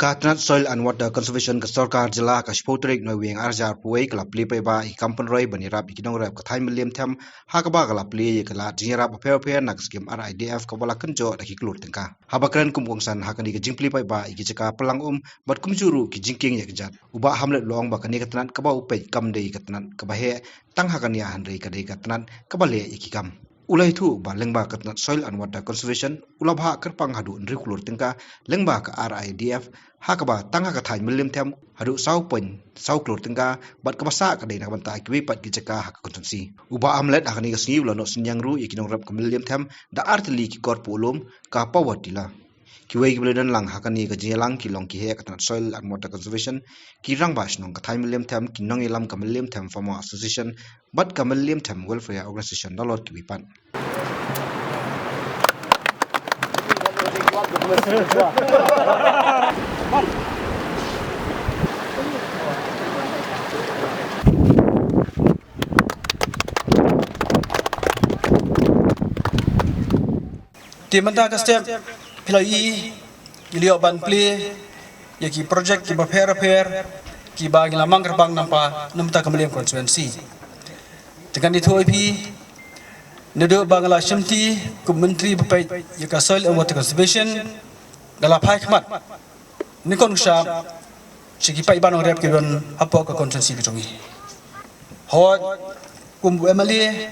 Katnat Soil and Water Conservation ke Sarkar Jila ka Spotrik no wing arjar puai kala pli pe ba I kampun roi banirap ikinong rap ka thai milliam tham hakaba kala pli kala jingrap pe nak skim RIDF ka bala kenjo da ki klur tengka habakran kumkongsan hakani ke jingpli pe ba ikijaka pelang bat kumjuru ki jingking ya kejat uba hamlet long ba kani katnat ka ba upai kam dei katnat ka ba he tang hakani hanrei ka dei katnat ka ba le ikikam ulai thu ba lengba katnat Soil and Water Conservation ulabha kerpang hadu nri kulur tengka lengba ka RIDF hakaba tanga ka thai milliam tham hadu sau klur tengka bat ka basa ka dei na banta kiwi pat gijaka hak konsensi uba amlet hakani ka sniu lo no sinyang ru ikinong rap ka milliam tham da artli ki kor pulum ka pawatila kiwei gibledan lang hakani ka jelang ki long ki he katnat Soil and Water Conservation ki rang ba snong ka thai milliam tham ki nong ilam ka milliam tham farmer association bat ka milliam tham welfare organization dollar kiwi pan Di menta ka step pilai ilio ban pli ya ki project ki repair ki bagi lamang kerbang nampa namta kameliam konstituensi dengan itu IP nedo bangla shimti ku menteri bapai ya ka Soil and Water Conservation dalam pai khmat ni kon sha sigi pai ban rep ki don apa ka konstituensi bitongi hot kum MLA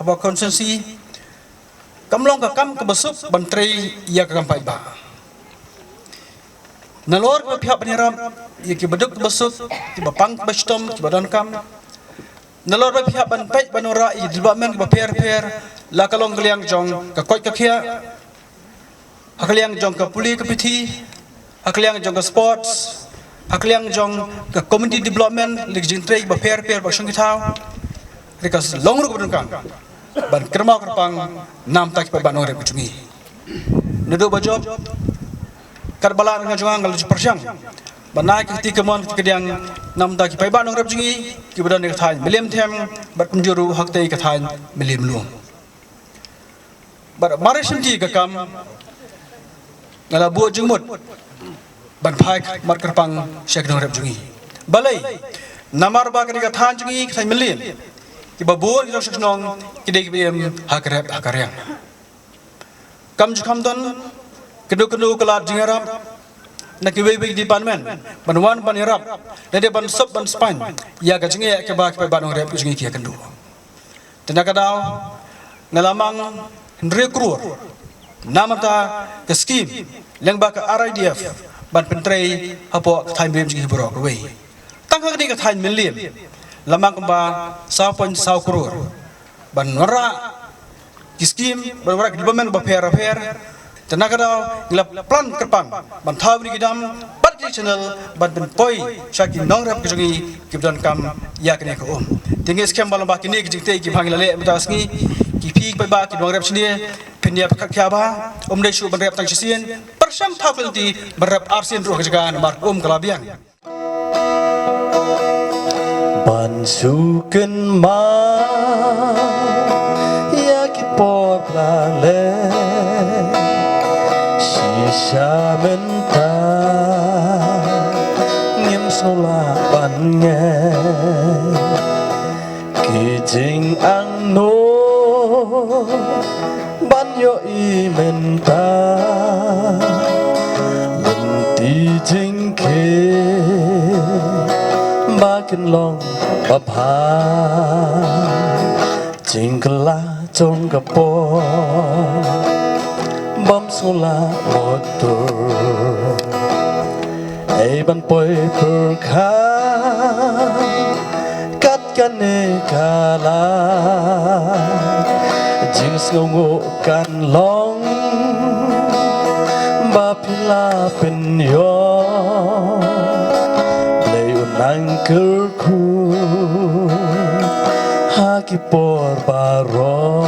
apa konstituensi kamlong ka kam ka basuk bantrai ya ka kampai ba nalor ka pihak peniram ya ki beduk basuk ki bapang bastom ki badan kam nalor ka pihak banpai banora i development ka per la kalong kliang jong ka koi ka khia hakliang jong ka puli ka pithi hakliang jong ka sports hakliang jong ka community development lik jing trei ba per ba shong ki thau rekas long ru ka badan kam ban kerma kerpang nam tak pa banore kucungi nedo bajob karbala nga jongang ngal persyang banai kiti kemon kediang nam tak pa banore kucungi ki badan ne thai milliam them bat kunjuru hakte ka thai milliam lu bar mare simti ka kam ngala bu jungmut ban phai mar kerpang syek nore kucungi balai namar ba ka thai jungi thai milliam ki babur ki dok nong ki dek biem hakrep hakaryang kam jukam don kedu kelat jingarap na ki wei di parlimen banwan banirap na de ban sop ban span ya ga jinge ke ba ki ban rep jinge ki kendu tenaga daw ngalamang ndre krur namata ke scheme leng ba ka RIDF ban pentrei apo time biem jinge borok wei tangka ni ka time million lamang kemba sapon sau krur ban wara kiskim ban wara development ba fair tenaga daw ngila plan kerpang ban thau ni gidam bat channel ban ben poi shaki nong rap kjungi kibdan kam ya kene ko tinge skem balam ba kini kijte ki phangila le mutasngi ki phik ba ki nong rap chini pinya pakak kya ba dei shu ban rap tang chisien persam thau kelti berap arsin ru kjaga mar kalabiang Bansuken ma ya ki por plale shisha menta ngem sola bange ki jing ang no ban yo I menta lenti jing ke makin long bapa jingkla jong kapo bam sola motor ban poi perkha kat kane kala jing sngongo kan long bapila pen yo nangkerku haki por baron